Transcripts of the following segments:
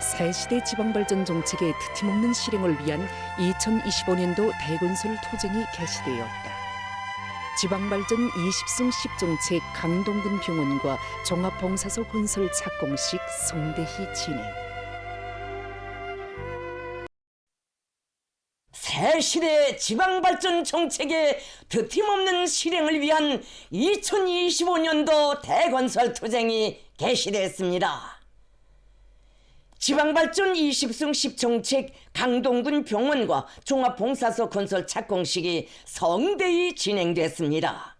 새시대 지방발전 정책의 트팀없는 실행을 위한 2025년도 대건설 토쟁이 개시되었다. 지방발전 20승 10정책 강동군 병원과 종합봉사소 건설 착공식 성대히 진행. 새시대 지방발전 정책의 드팀없는 실행을 위한 2025년도 대건설 투쟁이 개시됐습니다. 지방발전 20승 10정책 강동군 병원과 종합봉사소 건설 착공식이 성대히 진행됐습니다.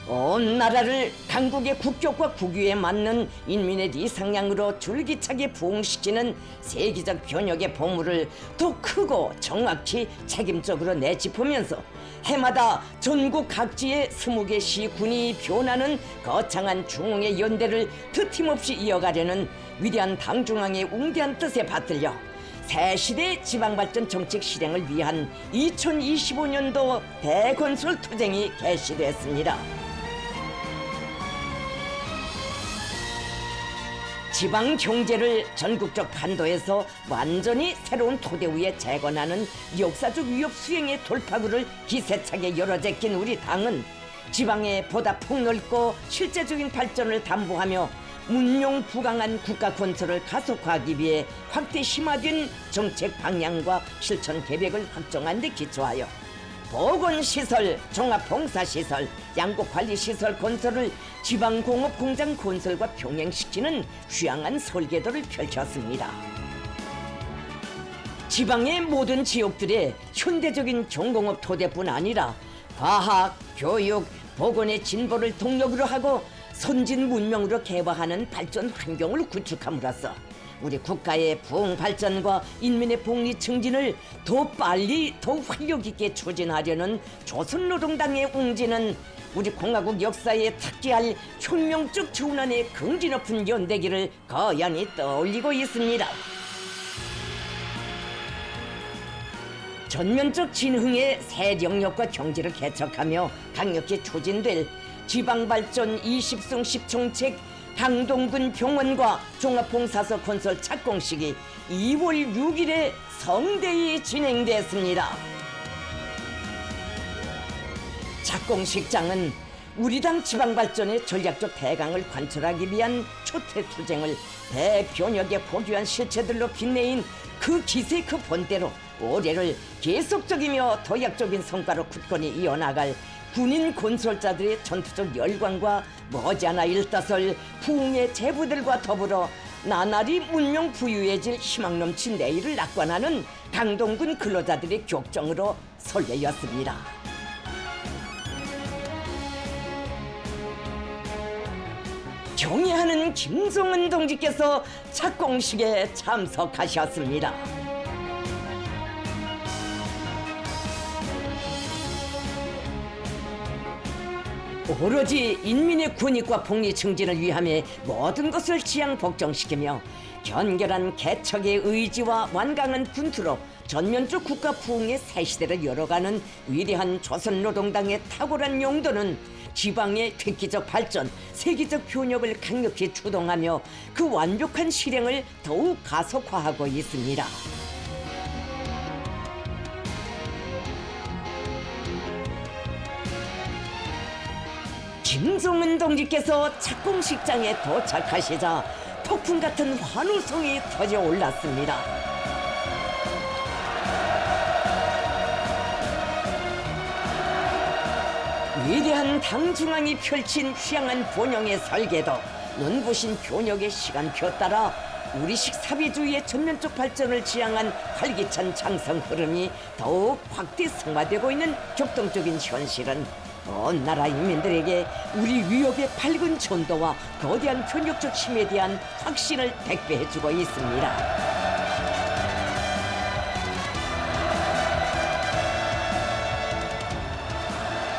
온 나라를 강국의 국격과 국위에 맞는 인민의 리상향으로 줄기차게 부흥시키는 세계적 변혁의 보물을 더 크고 정확히 책임적으로 내짚으면서 해마다 전국 각지의 20개 시군이 변하는 거창한 중흥의 연대를 드팀없이 이어가려는 위대한 당중앙의 웅대한 뜻에 받들려 새시대 지방발전 정책 실행을 위한 2025년도 대건설 투쟁이 개시됐습니다. 지방 경제를 전국적 판도에서 완전히 새로운 토대 위에 재건하는 역사적 위협 수행의 돌파구를 기세차게 열어제낀 우리 당은 지방에 보다 폭넓고 실제적인 발전을 담보하며 문용부강한 국가 건설을 가속화하기 위해 확대 심화된 정책 방향과 실천 계획을 확정한 데 기초하여 보건시설, 종합봉사시설, 양곡관리시설 건설을 지방공업공장 건설과 병행시키는 휴양한 설계도를 펼쳤습니다. 지방의 모든 지역들의 현대적인 경공업 토대뿐 아니라 과학, 교육, 보건의 진보를 동력으로 하고 선진 문명으로 개화하는 발전 환경을 구축함으로써 우리 국가의 부흥 발전과 인민의 복리 증진을 더 빨리 더 활력 있게 추진하려는 조선노동당의 웅지는 우리 공화국 역사에 탁재할 혁명적 전환의 긍지 높은 연대기를 거연히 떠올리고 있습니다. 전면적 진흥의 새 영역과 경제를 개척하며 강력히 추진될 지방발전 20승 10정책 강동군 병원과 종합봉사소 건설 착공식이 2월 6일에 성대히 진행됐습니다. 착공식장은 우리 당 지방발전의 전략적 대강을 관철하기 위한 초태 투쟁을 대변혁에 포교한 실체들로 빛내인 그 기세 그 본대로 올해를 계속적이며 도약적인 성과로 굳건히 이어나갈 군인 건설자들의 전투적 열광과 머지않아 일떠설 부흥의 제부들과 더불어 나날이 문명 부유해질 희망 넘친 내일을 낙관하는 강동군 근로자들의 격정으로 설레였습니다. 경애하는 김성은 동지께서 착공식에 참석하셨습니다. 오로지 인민의 권익과 복리 증진을 위함에 모든 것을 지향 복종시키며 견결한 개척의 의지와 완강한 군투로 전면적 국가 부흥의 새시대를 열어가는 위대한 조선노동당의 탁월한 용도는 지방의 획기적 발전, 세계적 변혁을 강력히 추동하며 그 완벽한 실행을 더욱 가속화하고 있습니다. 김성은 동지께서 착공식장에 도착하시자 폭풍 같은 환호성이 터져 올랐습니다. 위대한 당중앙이 펼친 휘황한 번영의 설계도, 눈부신 변혁의 시간표 따라 우리식 사회주의의 전면적 발전을 지향한 활기찬 장성 흐름이 더욱 확대 승화되고 있는 격동적인 현실은 온 나라 인민들에게 우리 위협의 밝은 전도와 거대한 변혁적 힘에 대한 확신을 백배해주고 있습니다.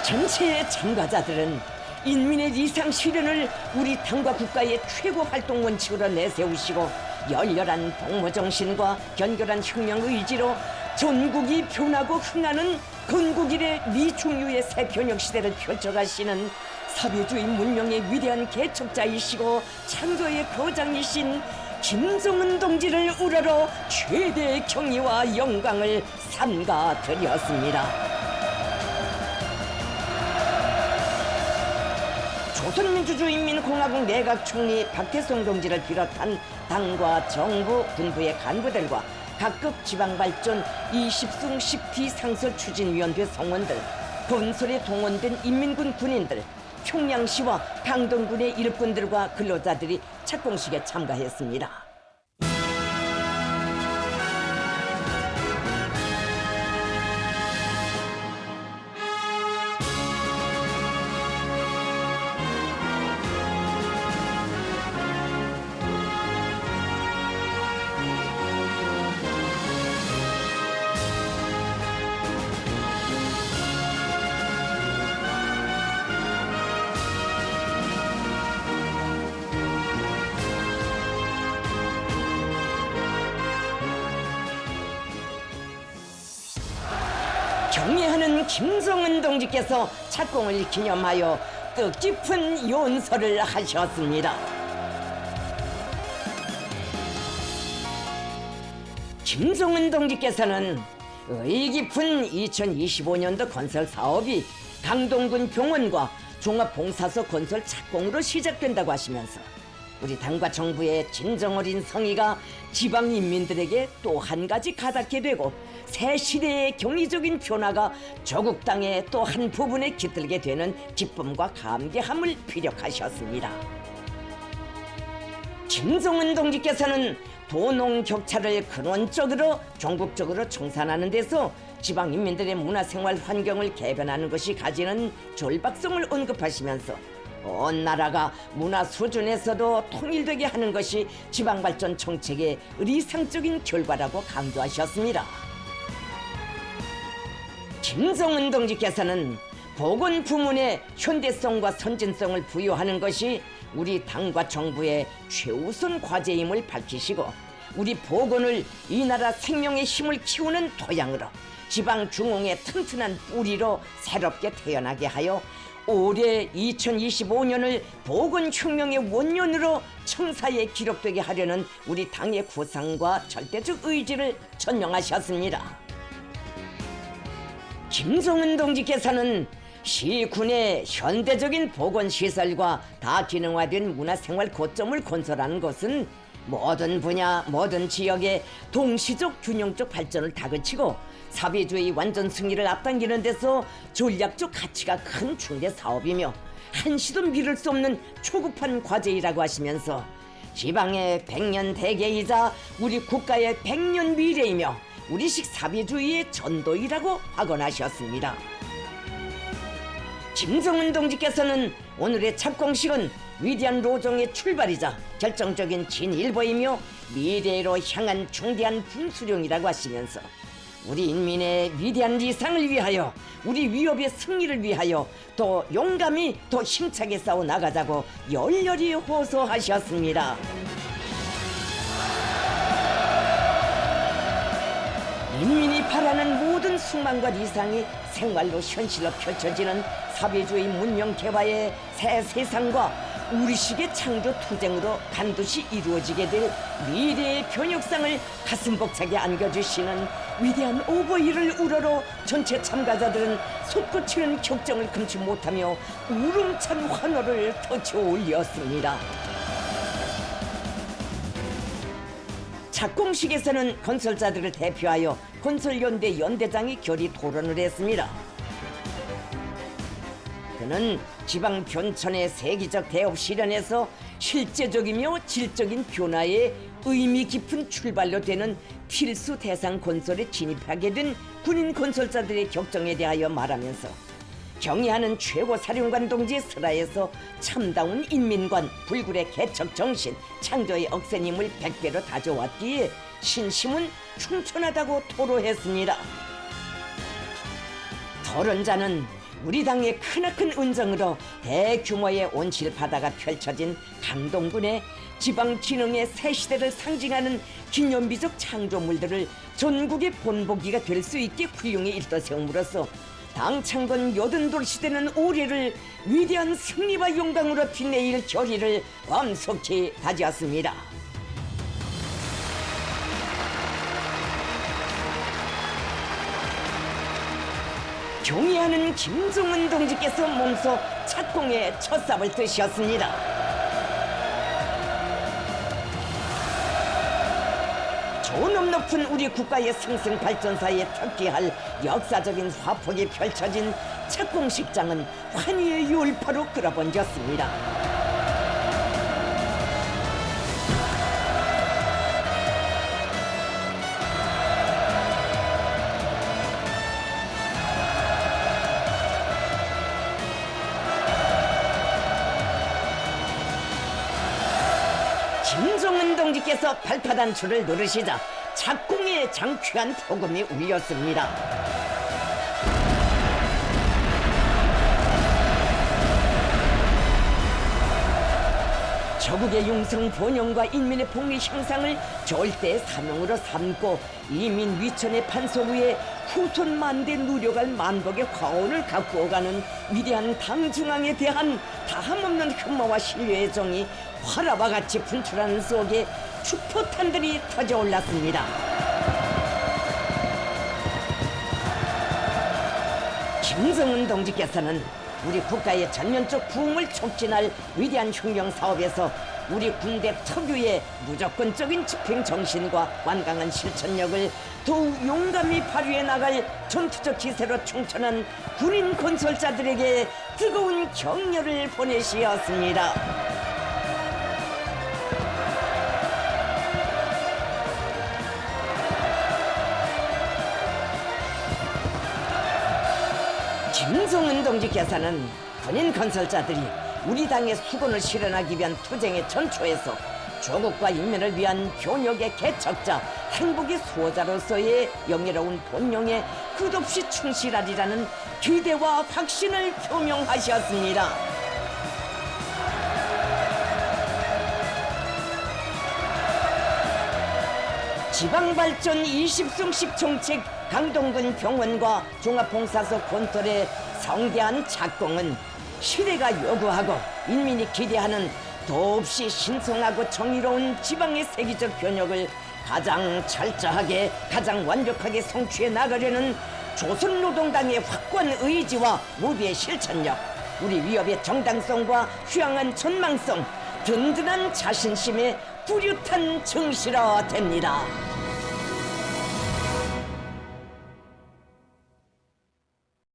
전체의 참가자들은 인민의 이상 실현을 우리 당과 국가의 최고 활동 원칙으로 내세우시고 열렬한 복무정신과 견결한 혁명 의지로 전국이 변하고 흥하는 건국 이래 미중유의 새 변혁 시대를 펼쳐가시는 사회주의 문명의 위대한 개척자이시고 창조의 거장이신 김정은 동지를 우러러 최대의 경의와 영광을 삼가드렸습니다. 조선민주주의인민공화국 내각총리 박태송 동지를 비롯한 당과 정부, 군부의 간부들과 각급 지방발전 20승 10티 상설 추진위원회 성원들, 건설에 동원된 인민군 군인들, 평양시와 강동군의 일꾼들과 근로자들이 착공식에 참가했습니다. 경애하는 김정은 동지께서 착공을 기념하여 뜻깊은 연설을 하셨습니다. 김정은 동지께서는 의의 깊은 2025년도 건설 사업이 강동군 병원과 종합봉사소 건설 착공으로 시작된다고 하시면서 우리 당과 정부의 진정어린 성의가 지방 인민들에게 또 한 가지 가닿게 되고 새 시대의 경이적인 변화가 조국 땅의 또 한 부분에 깃들게 되는 기쁨과 감개함을 피력하셨습니다. 김정은 동지께서는 도농 격차를 근원적으로 전국적으로 청산하는 데서 지방 인민들의 문화생활 환경을 개변하는 것이 가지는 절박성을 언급하시면서 온 나라가 문화 수준에서도 통일되게 하는 것이 지방발전 정책의 의리상적인 결과라고 강조하셨습니다. 김정은 동지께서는 보건 부문에 현대성과 선진성을 부여하는 것이 우리 당과 정부의 최우선 과제임을 밝히시고 우리 보건을 이 나라 생명의 힘을 키우는 토양으로 지방 중흥의 튼튼한 뿌리로 새롭게 태어나게 하여 올해 2025년을 보건혁명의 원년으로 청사에 기록되게 하려는 우리 당의 구상과 절대적 의지를 전명하셨습니다. 김정은 동지께서는 시군의 현대적인 보건시설과 다기능화된 문화생활 거점을 건설하는 것은 모든 분야, 모든 지역의 동시적 균형적 발전을 다그치고 사회주의 완전 승리를 앞당기는 데서 전략적 가치가 큰 중대 사업이며 한시도 미룰 수 없는 초급한 과제이라고 하시면서 지방의 100년 대계이자 우리 국가의 100년 미래이며 우리식 사회주의의 전도이라고 확언하셨습니다. 김정은 동지께서는 오늘의 착공식은 위대한 로정의 출발이자 결정적인 진일보이며 미래로 향한 중대한 분수령이라고 하시면서 우리 인민의 위대한 이상을 위하여 우리 위협의 승리를 위하여 더 용감히 더 힘차게 싸워 나가자고 열렬히 호소하셨습니다. 인민이 바라는 모든 숙망과 이상이 생활로 현실로 펼쳐지는 사회주의 문명 개화의 새 세상과 우리식의 창조 투쟁으로 반드시 이루어지게 될 미래의 변혁상을 가슴 벅차게 안겨주시는 위대한 오버힐을 우러러 전체 참가자들은 솟구치는 격정을 금치 못하며 울음찬 환호를 터쳐 올렸습니다. 착공식에서는 건설자들을 대표하여 건설연대 연대장이 결의 토론을 했습니다. 그는 지방 변천의 세계적 대업 실현에서 실제적이며 질적인 변화에 의미 깊은 출발로 되는 필수 대상 건설에 진입하게 된 군인 건설자들의 격정에 대하여 말하면서 경의하는 최고 사령관 동지의 슬하에서 참다운 인민관 불굴의 개척 정신 창조의 억센임을 100배로 다져왔기에 신심은 충천하다고 토로했습니다. 토론자는 우리 당의 크나큰 은정으로 대규모의 온실 바다가 펼쳐진 강동군의 지방 진흥의 새 시대를 상징하는 기념비적 창조물들을 전국의 본보기가 될 수 있게 훌륭히 일떠세움으로써 당창건 요든돌 시대는 우리를 위대한 승리와 영광으로 빛내일 결의를 엄숙히 다지었습니다. 경애하는 김정은 동지께서 몸소 착공에 첫삽을 드셨습니다. 존엄 높은 우리 국가의 승승 발전사에 특기할 역사적인 화폭이 펼쳐진 착공식장은 환희의 율파로 끌어번졌습니다. 김정은 동지께서 발파단추를 누르시자 착공에 장쾌한 폭음이 울렸습니다. 조국의 융성 번영과 인민의 복리 향상을 절대 사명으로 삼고 이민 위천의 판소 위에 후손 만대 누려갈 만복의 화원을 가꾸어가는 위대한 당중앙에 대한 다함없는 흠모와 신뢰의 정이 화라와 같이 분출하는 속에 축포탄들이 터져올랐습니다. 김정은 동지께서는 우리 국가의 전면적 부흥을 촉진할 위대한 혁명 사업에서 우리 군대 특유의 무조건적인 집행 정신과 완강한 실천력을 더욱 용감히 발휘해 나갈 전투적 기세로 충천한 군인 건설자들에게 뜨거운 격려를 보내시었습니다. 김정은 동지께서는 군인 건설자들이 우리 당의 수건을 실현하기 위한 투쟁의 전초에서 조국과 인민을 위한 교역의 개척자, 행복의 수호자로서의 영예로운 본령에 끝없이 충실하리라는 기대와 확신을 표명하셨습니다. 지방발전 20숭씩 정책 강동군 병원과 종합봉사소 건설의 성대한 착공은 시대가 요구하고 인민이 기대하는 더없이 신성하고 정의로운 지방의 세계적 변혁을 가장 철저하게 가장 완벽하게 성취해 나가려는 조선노동당의 확고한 의지와 무비의 실천력, 우리 위협의 정당성과 휴양한 전망성, 든든한 자신심에 뚜렷한 증시라 됩니다.